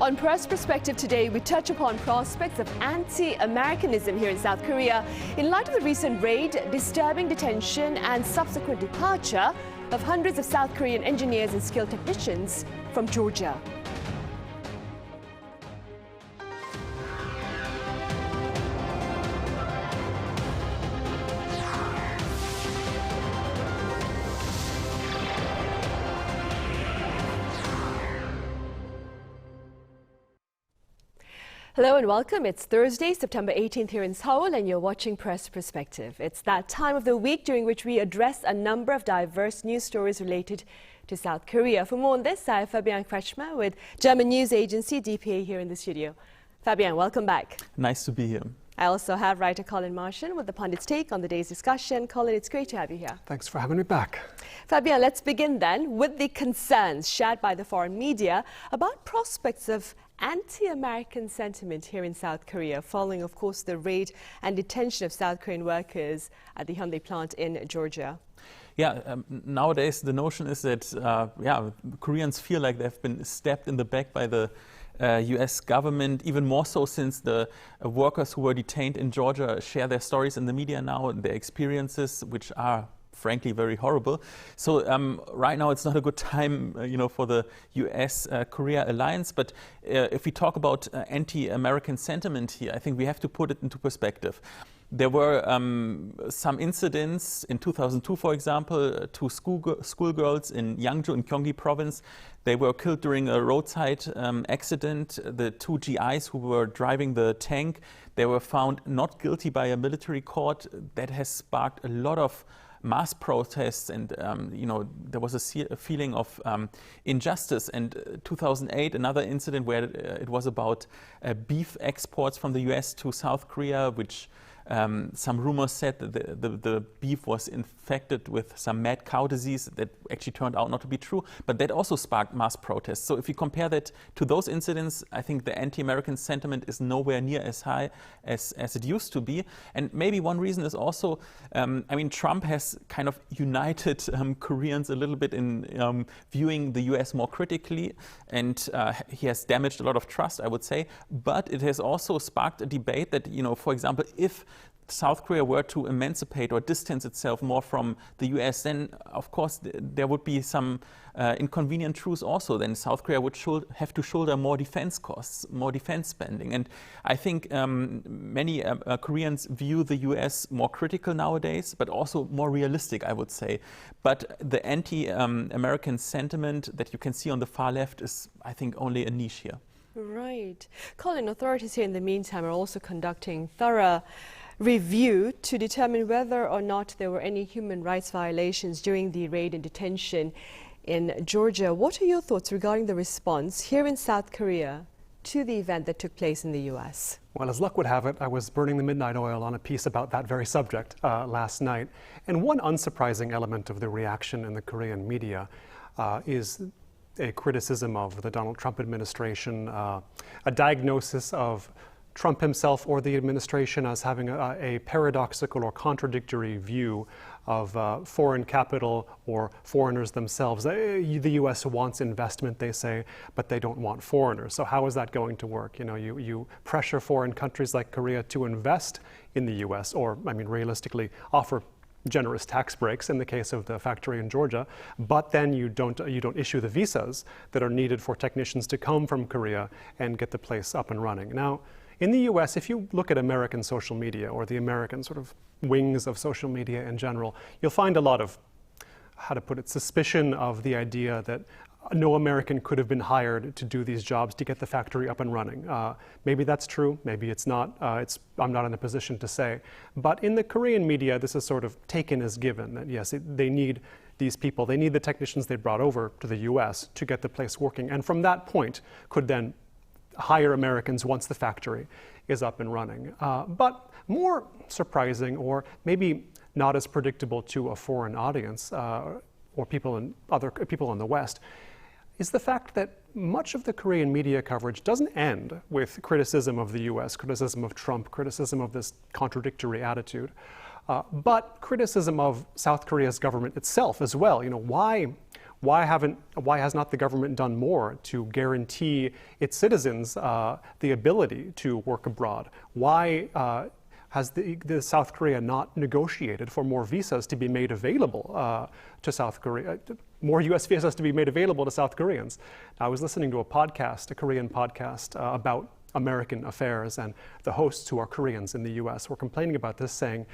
On Press Perspective today, we touch upon prospects of anti-Americanism here in South Korea in light of the recent raid, disturbing detention and subsequent departure of hundreds of South Korean engineers and skilled technicians from Georgia. Hello and welcome. It's Thursday, September 18th here in Seoul, and you're watching Press Perspective. It's that time of the week during which we address a number of diverse news stories related to South Korea. For more on this, I have Fabian Kretschmer with German news agency DPA here in the studio. Fabian, welcome back. Nice to be here. I also have writer Colin Marshall with the pundit's take on the day's discussion. Colin, it's great to have you here. Thanks for having me back. Fabian, let's begin then with the concerns shared by the foreign media about prospects of anti-American sentiment here in South Korea, following, of course, the raid and detention of South Korean workers at the Hyundai plant in Georgia. Yeah, nowadays the notion is that Koreans feel like they've been stabbed in the back by the US government, even more so since the workers who were detained in Georgia share their stories in the media now and their experiences, which are frankly very horrible. So right now it's not a good time, for the US-Korea alliance. But if we talk about anti-American sentiment here, I think we have to put it into perspective. There were some incidents in 2002, for example, two schoolgirls in Yangju in Gyeonggi province. They were killed during a roadside accident. The two GIs who were driving the tank, they were found not guilty by a military court. That has sparked a lot of mass protests, and there was a feeling of injustice. And 2008, another incident where it was about beef exports from the US to South Korea, which some rumors said that the beef was infected with some mad cow disease that actually turned out not to be true, but that also sparked mass protests. So if you compare that to those incidents, I think the anti-American sentiment is nowhere near as high as it used to be. And maybe one reason is also, Trump has kind of united Koreans a little bit in viewing the US more critically, and he has damaged a lot of trust, I would say. But it has also sparked a debate that, for example, if South Korea were to emancipate or distance itself more from the US, then of course there would be some inconvenient truths also. Then South Korea would have to shoulder more defense costs, more defense spending. And I think many Koreans view the US more critical nowadays, but also more realistic, I would say. But the anti-American sentiment that you can see on the far left is, I think, only a niche here. Right. Colin, authorities here in the meantime are also conducting thorough review to determine whether or not there were any human rights violations during the raid and detention in Georgia. What are your thoughts regarding the response here in South Korea to the event that took place in the US? Well, as luck would have it, I was burning the midnight oil on a piece about that very subject last night. And one unsurprising element of the reaction in the Korean media is a criticism of the Donald Trump administration, a diagnosis of Trump himself or the administration as having a paradoxical or contradictory view of foreign capital or foreigners themselves. The U.S. wants investment, they say, but they don't want foreigners. So how is that going to work? You pressure foreign countries like Korea to invest in the U.S. or, realistically, offer generous tax breaks in the case of the factory in Georgia, but then you don't issue the visas that are needed for technicians to come from Korea and get the place up and running. Now, in the US, if you look at American social media or the American sort of wings of social media in general, you'll find a lot of, suspicion of the idea that no American could have been hired to do these jobs to get the factory up and running. Maybe that's true, maybe it's not. I'm not in a position to say. But in the Korean media, this is sort of taken as given that yes, they need these people, they need the technicians they brought over to the US to get the place working. And from that point could then hire Americans once the factory is up and running. But more surprising, or maybe not as predictable to a foreign audience or people in the West, is the fact that much of the Korean media coverage doesn't end with criticism of the US, criticism of Trump, criticism of this contradictory attitude, but criticism of South Korea's government itself as well. Why Why has not the government done more to guarantee its citizens the ability to work abroad? Why has the South Korea not negotiated for more visas to be made available to South Korea, more U.S. visas to be made available to South Koreans? I was listening to a Korean podcast about American affairs, and the hosts, who are Koreans in the U.S., were complaining about this, saying,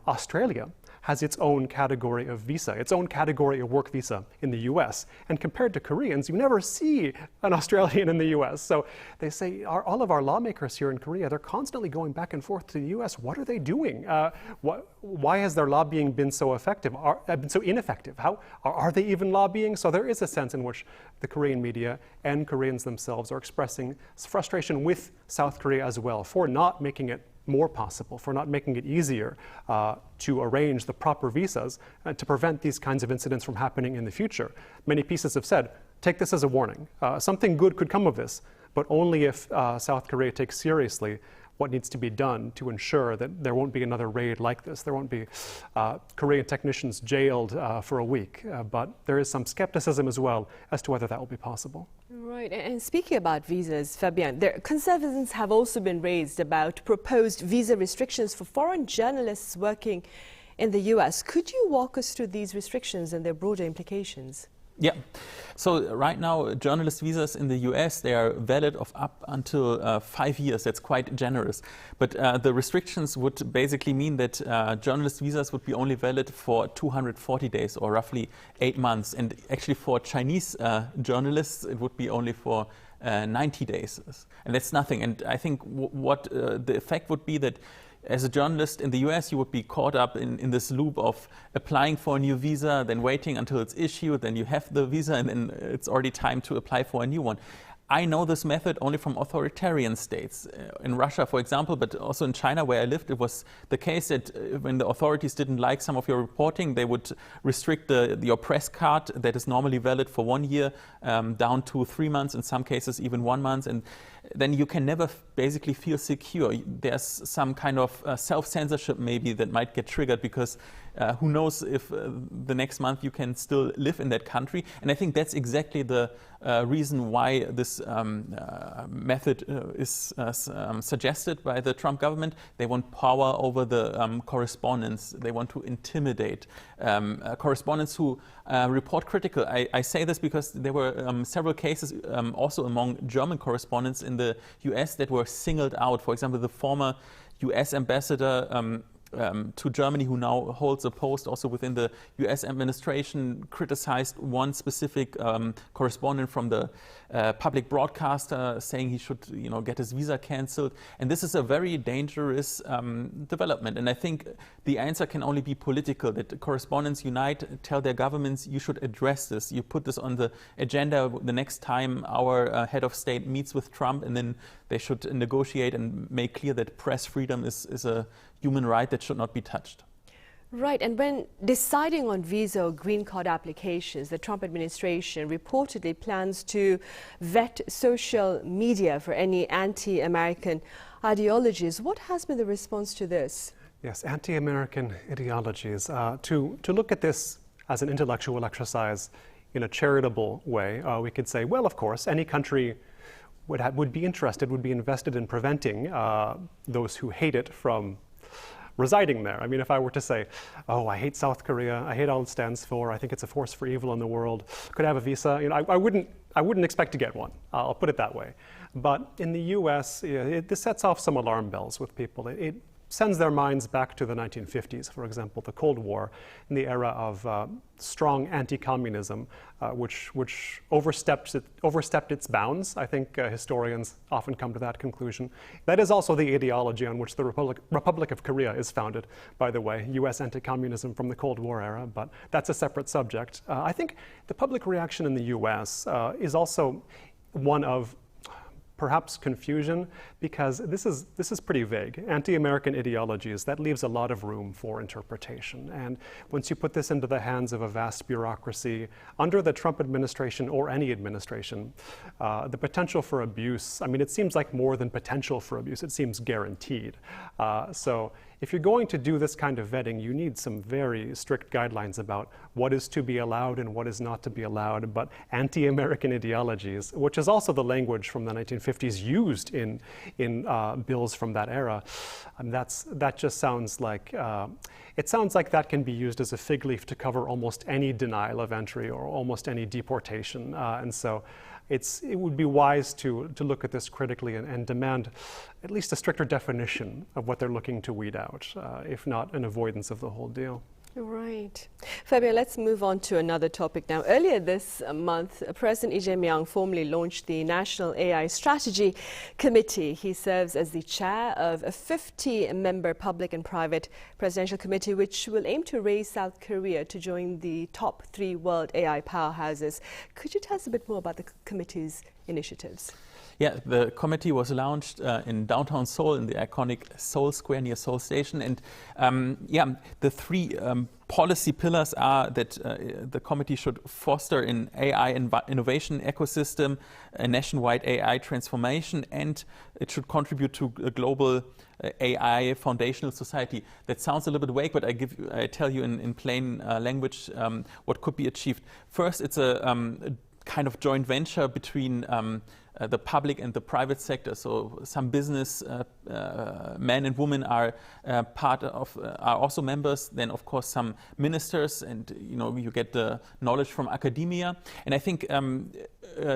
Australia has its own category of visa, its own category of work visa in the US. And compared to Koreans, you never see an Australian in the US. So they say, all of our lawmakers here in Korea, they're constantly going back and forth to the US. What are they doing? Why has their lobbying been so effective, been so ineffective? Are they even lobbying? So there is a sense in which the Korean media and Koreans themselves are expressing frustration with South Korea as well for not making it more possible, for not making it easier to arrange the proper visas to prevent these kinds of incidents from happening in the future. Many pieces have said, take this as a warning. Something good could come of this, but only if South Korea takes seriously what needs to be done to ensure that there won't be another raid like this. There won't be Korean technicians jailed for a week, but there is some skepticism as well as to whether that will be possible. Right, and speaking about visas, Fabian, concerns have also been raised about proposed visa restrictions for foreign journalists working in the US. Could you walk us through these restrictions and their broader implications? Yeah. So right now, journalist visas in the US, they are valid of up until 5 years. That's quite generous. But the restrictions would basically mean that journalist visas would be only valid for 240 days, or roughly 8 months. And actually for Chinese journalists, it would be only for 90 days. And that's nothing. And I think what the effect would be that as a journalist in the US, you would be caught up in this loop of applying for a new visa, then waiting until it's issued, then you have the visa, and then it's already time to apply for a new one. I know this method only from authoritarian states. In Russia, for example, but also in China where I lived, it was the case that when the authorities didn't like some of your reporting, they would restrict your press card that is normally valid for 1 year down to 3 months, in some cases even 1 month. And then you can never basically feel secure. There's some kind of self-censorship maybe that might get triggered because who knows if the next month you can still live in that country. And I think that's exactly the reason why this method is suggested by the Trump government. They want power over the correspondents. They want to intimidate correspondents who report critical. I say this because there were several cases also among German correspondents in the US that were singled out. For example, the former US ambassador to Germany, who now holds a post also within the US administration, criticized one specific correspondent from the public broadcaster, saying he should get his visa cancelled. And this is a very dangerous development. And I think the answer can only be political, that correspondents unite, tell their governments, you should address this. You put this on the agenda the next time our head of state meets with Trump, and then they should negotiate and make clear that press freedom is a human right that should not be touched. Right, and when deciding on visa or green card applications, the Trump administration reportedly plans to vet social media for any anti-American ideologies. What has been the response to this? Yes, anti-American ideologies. To look at this as an intellectual exercise in a charitable way, we could say, well, of course, any country would be invested in preventing those who hate it from residing there. I mean, if I were to say, oh, I hate South Korea, I hate all it stands for, I think it's a force for evil in the world, could I have a visa? I wouldn't expect to get one. I'll put it that way. But in the US, this sets off some alarm bells with people. It sends their minds back to the 1950s, for example, the Cold War, in the era of strong anti-communism, which overstepped its bounds. I think historians often come to that conclusion. That is also the ideology on which the Republic of Korea is founded, by the way, US anti-communism from the Cold War era, but that's a separate subject. I think the public reaction in the US is also one of perhaps confusion, because this is pretty vague. Anti-American ideologies, that leaves a lot of room for interpretation. And once you put this into the hands of a vast bureaucracy, under the Trump administration or any administration, the potential for abuse, I mean, it seems like more than potential for abuse, it seems guaranteed. So if you're going to do this kind of vetting, you need some very strict guidelines about what is to be allowed and what is not to be allowed. But anti-American ideologies, which is also the language from the 1950s used in bills from that era, that just sounds like, it sounds like that can be used as a fig leaf to cover almost any denial of entry or almost any deportation. And so it would be wise to look at this critically and demand at least a stricter definition of what they're looking to weed out, if not an avoidance of the whole deal. Right. Fabian, let's move on to another topic now. Earlier this month, President Lee Jae-myung formally launched the National AI Strategy Committee. He serves as the chair of a 50-member public and private presidential committee, which will aim to raise South Korea to join the top 3 world AI powerhouses. Could you tell us a bit more about the committee's initiatives? Yeah, the committee was launched in downtown Seoul in the iconic Seoul Square near Seoul Station. And the 3 policy pillars are that the committee should foster an AI innovation ecosystem, a nationwide AI transformation, and it should contribute to a global AI foundational society. That sounds a little bit vague, but I tell you in plain language what could be achieved. First, it's a kind of joint venture between the public and the private sector. So some business men and women are are also members. Then of course some ministers, and you get the knowledge from academia. And I think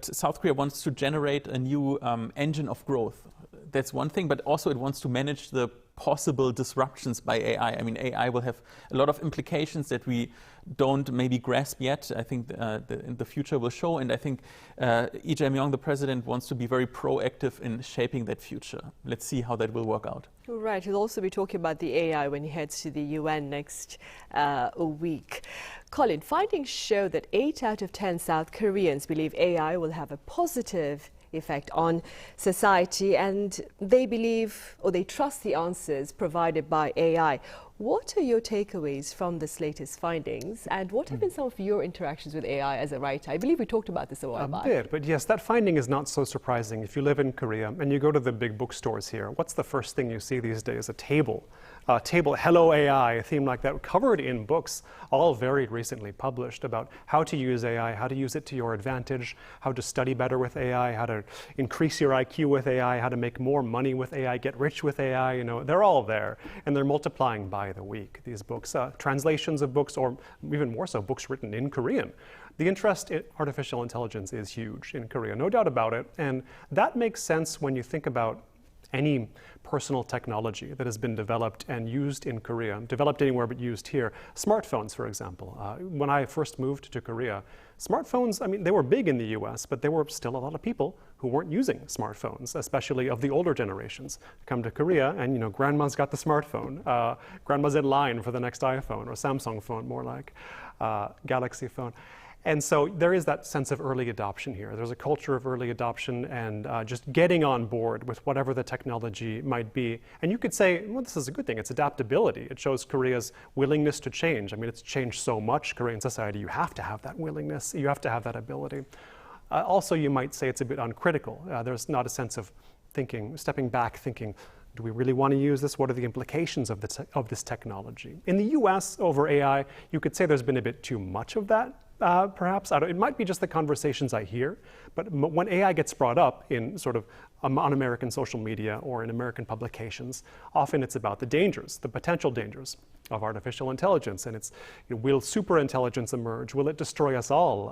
South Korea wants to generate a new engine of growth. That's one thing, but also it wants to manage the possible disruptions by AI. I mean, AI will have a lot of implications that we don't maybe grasp yet. I think in the future will show, and I think Lee Jae-myung, the president, wants to be very proactive in shaping that future. Let's see how that will work out. Right, he'll also be talking about the AI when he heads to the UN next week. Colin, findings show that 8 out of 10 South Koreans believe AI will have a positive effect on society, and they believe or they trust the answers provided by AI. What are your takeaways from this latest findings, and what have been some of your interactions with AI as a writer? I believe we talked about this a while back. A bit, but yes, that finding is not so surprising. If you live in Korea and you go to the big bookstores here, what's the first thing you see these days? A table, Hello AI, a theme like that, covered in books, all very recently published, about how to use AI, how to use it to your advantage, how to study better with AI, how to increase your IQ with AI, how to make more money with AI, get rich with AI. They're all there, and they're multiplying by the week, these books, translations of books, or even more so, books written in Korean. The interest in artificial intelligence is huge in Korea, no doubt about it, and that makes sense when you think about any personal technology that has been developed and used in Korea, developed anywhere but used here. Smartphones, for example. When I first moved to Korea, smartphones, I mean, they were big in the US, but there were still a lot of people who weren't using smartphones, especially of the older generations. Come to Korea and, grandma's got the smartphone. Grandma's in line for the next iPhone, or Samsung phone, more like, Galaxy phone. And so there is that sense of early adoption here. There's a culture of early adoption and just getting on board with whatever the technology might be. And you could say, well, this is a good thing. It's adaptability. It shows Korea's willingness to change. I mean, it's changed so much, Korean society. You have to have that willingness. You have to have that ability. Also, you might say it's a bit uncritical. There's not a sense of thinking, stepping back, thinking, do we really want to use this? What are the implications of this technology? In the US, over AI, you could say there's been a bit too much of that. Perhaps. It might be just the conversations I hear, but when AI gets brought up in sort of on American social media or in American publications, often it's about the dangers, the potential dangers of artificial intelligence, and it's, will superintelligence emerge? Will it destroy us all?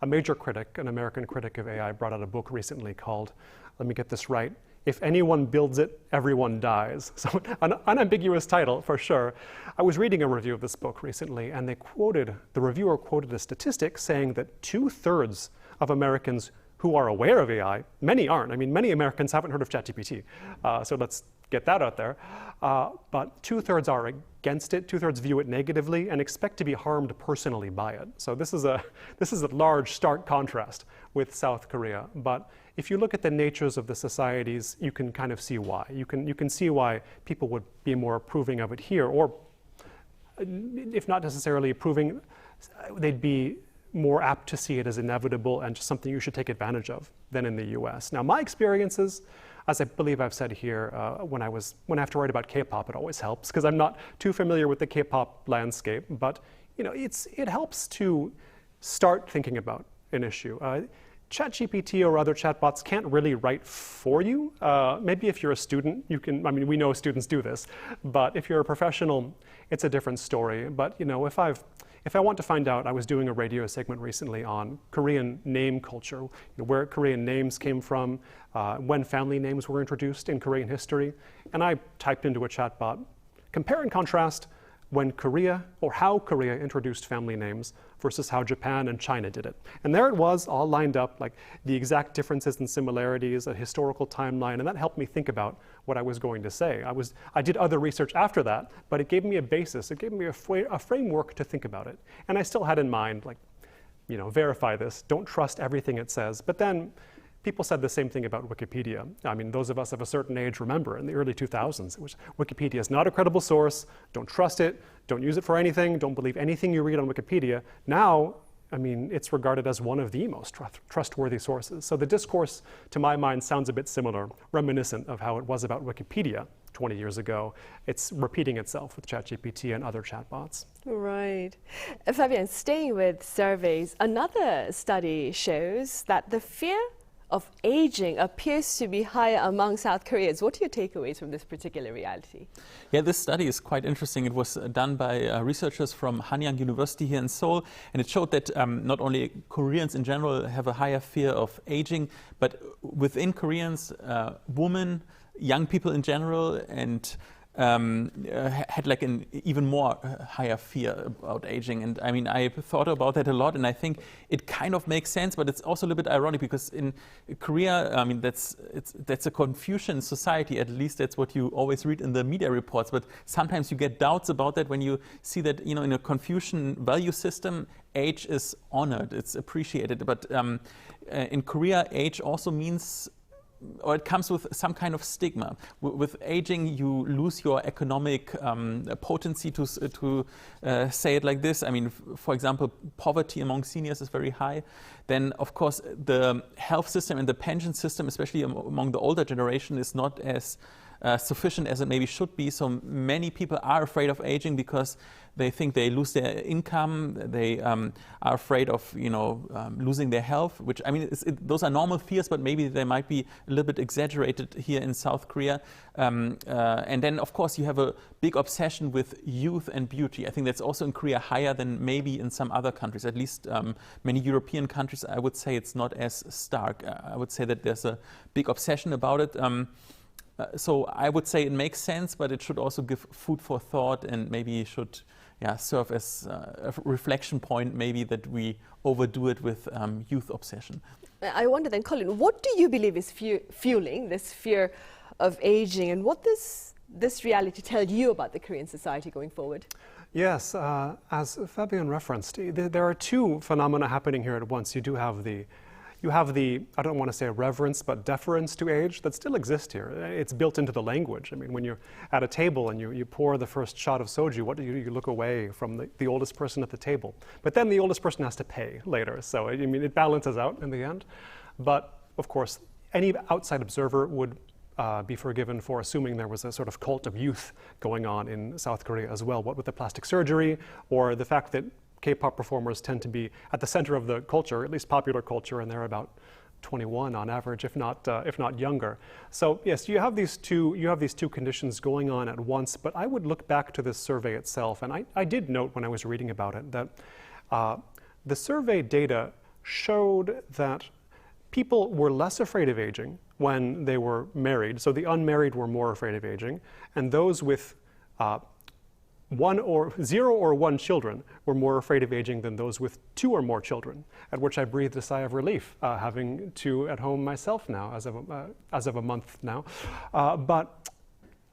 A major critic, an American critic of AI, brought out a book recently called, let me get this right, If Anyone Builds It, Everyone Dies. So an unambiguous title, for sure. I was reading a review of this book recently, and the reviewer quoted a statistic saying that 2/3 of Americans who are aware of AI. Many aren't. I mean, many Americans haven't heard of ChatGPT. So let's get that out there. But 2/3 are against it, 2/3 view it negatively and expect to be harmed personally by it. So this is a large, stark contrast with South Korea. But if you look at the natures of the societies, you can kind of see why. You can see why people would be more approving of it here, or if not necessarily approving, they'd be more apt to see it as inevitable and just something you should take advantage of than in the US. Now, my experiences, as I believe I've said here, when I have to write about K-pop, it always helps because I'm not too familiar with the K-pop landscape, but it helps to start thinking about an issue. ChatGPT or other chatbots can't really write for you. Maybe if you're a student, you can, I mean, we know students do this, but if you're a professional, it's a different story. But if I want to find out, I was doing a radio segment recently on Korean name culture, where Korean names came from, when family names were introduced in Korean history, and I typed into a chatbot, compare and contrast when Korea, or how Korea introduced family names versus how Japan and China did it. And there it was, all lined up, like the exact differences and similarities, a historical timeline, and that helped me think about what I was going to say. I did other research after that, but it gave me a basis, it gave me a framework to think about it. And I still had in mind, like, verify this, don't trust everything it says. But then people said the same thing about Wikipedia. I mean, those of us of a certain age remember in the early 2000s, Wikipedia is not a credible source, don't trust it, don't use it for anything, don't believe anything you read on Wikipedia. Now, I mean, it's regarded as one of the most trustworthy sources. So the discourse, to my mind, sounds a bit similar, reminiscent of how it was about Wikipedia 20 years ago. It's repeating itself with ChatGPT and other chatbots. Right. Fabian, staying with surveys, another study shows that the fear of aging appears to be higher among South Koreans. What are your takeaways from this particular reality? Yeah, this study is quite interesting. It was done by researchers from Hyundai University here in Seoul, and it showed that not only Koreans in general have a higher fear of aging, but within Koreans, women, young people in general, and had like an even more higher fear about aging. And I mean, I thought about that a lot, and I think it kind of makes sense, but it's also a little bit ironic because in Korea, I mean, that's a Confucian society. At least that's what you always read in the media reports. But sometimes you get doubts about that when you see that, in a Confucian value system, age is honored, it's appreciated. But in Korea, age also means, or it comes with some kind of stigma. With aging, you lose your economic potency to say it like this. I mean, for example, poverty among seniors is very high. Then, of course, the health system and the pension system, especially among the older generation, is not as sufficient as it maybe should be. So many people are afraid of aging because they think they lose their income. They are afraid of, losing their health, which, I mean, those are normal fears, but maybe they might be a little bit exaggerated here in South Korea. And then, of course, you have a big obsession with youth and beauty. I think that's also in Korea higher than maybe in some other countries. At least many European countries, I would say it's not as stark. I would say that there's a big obsession about it. So I would say it makes sense, but it should also give food for thought and maybe should serve as a reflection point, maybe that we overdo it with youth obsession. I wonder then, Colin, what do you believe is fueling this fear of aging, and what does this reality tell you about the Korean society going forward? Yes, as Fabian referenced, there are two phenomena happening here at once. You have the, I don't want to say reverence, but deference to age that still exists here. It's built into the language. I mean, when you're at a table and you pour the first shot of soju, what do you look away from the oldest person at the table. But then the oldest person has to pay later. So, I mean, it balances out in the end. But, of course, any outside observer would be forgiven for assuming there was a sort of cult of youth going on in South Korea as well, what with the plastic surgery or the fact that K-pop performers tend to be at the center of the culture, at least popular culture, and they're about 21 on average, if not younger. So yes, you have these two conditions going on at once. But I would look back to this survey itself, and I did note when I was reading about it that the survey data showed that people were less afraid of aging when they were married. So the unmarried were more afraid of aging, and those with 0 or 1 children were more afraid of aging than those with 2 or more children, at which I breathed a sigh of relief, having 2 at home myself now, as of a month now. But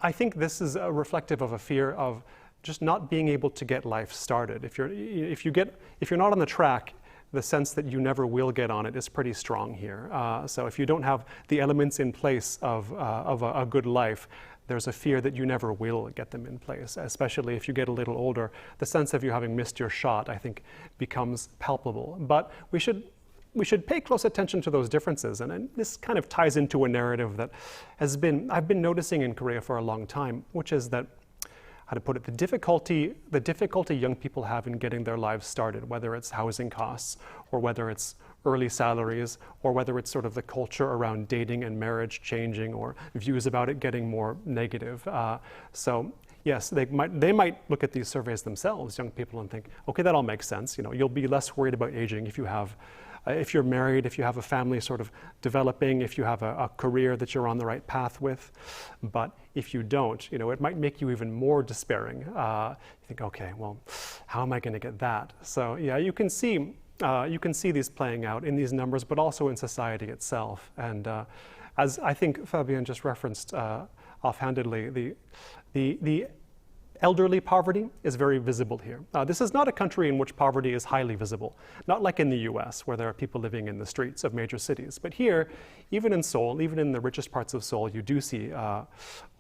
I think this is reflective of a fear of just not being able to get life started. If you're not on the track, the sense that you never will get on it is pretty strong here. So if you don't have the elements in place of a good life, there's a fear that you never will get them in place, especially if you get a little older. The sense of you having missed your shot, I think, becomes palpable. But we should pay close attention to those differences, and this kind of ties into a narrative that I've been noticing in Korea for a long time, which is that, how to put it, the difficulty young people have in getting their lives started, whether it's housing costs or whether it's early salaries or whether it's sort of the culture around dating and marriage changing or views about it getting more negative. So yes, they might look at these surveys themselves, young people, and think, okay, that all makes sense. You'll be less worried about aging if you're married, if you have a family sort of developing, if you have a career that you're on the right path with. But if you don't, it might make you even more despairing. You think, okay, well, how am I going to get that? So yeah, you can see these playing out in these numbers, but also in society itself. And as I think Fabian just referenced offhandedly, the elderly poverty is very visible here. This is not a country in which poverty is highly visible, not like in the US, where there are people living in the streets of major cities. But here, even in Seoul, even in the richest parts of Seoul, you do see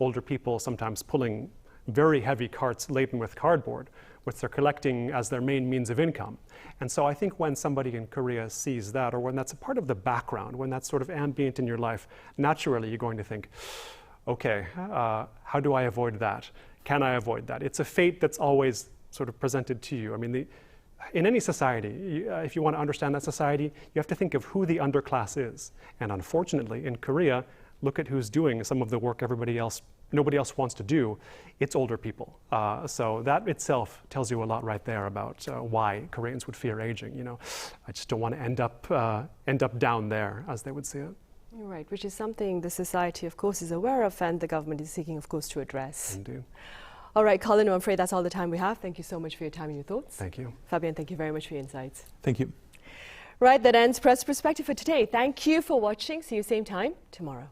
older people sometimes pulling very heavy carts laden with cardboard, which they're collecting as their main means of income. And so I think when somebody in Korea sees that, or when that's a part of the background, when that's sort of ambient in your life, naturally you're going to think, okay, how do I avoid that? Can I avoid that? It's a fate that's always sort of presented to you. I mean, in any society, if you want to understand that society, you have to think of who the underclass is. And unfortunately, in Korea, look at who's doing some of the work nobody else wants to do. It's older people. So that itself tells you a lot right there about why Koreans would fear aging. I just don't want to end up down there, as they would see it. Right, which is something the society, of course, is aware of, and the government is seeking, of course, to address. Indeed. All right, Colin, I'm afraid that's all the time we have. Thank you so much for your time and your thoughts. Thank you. Fabian, thank you very much for your insights. Thank you. Right, that ends Press Perspective for today. Thank you for watching. See you same time tomorrow.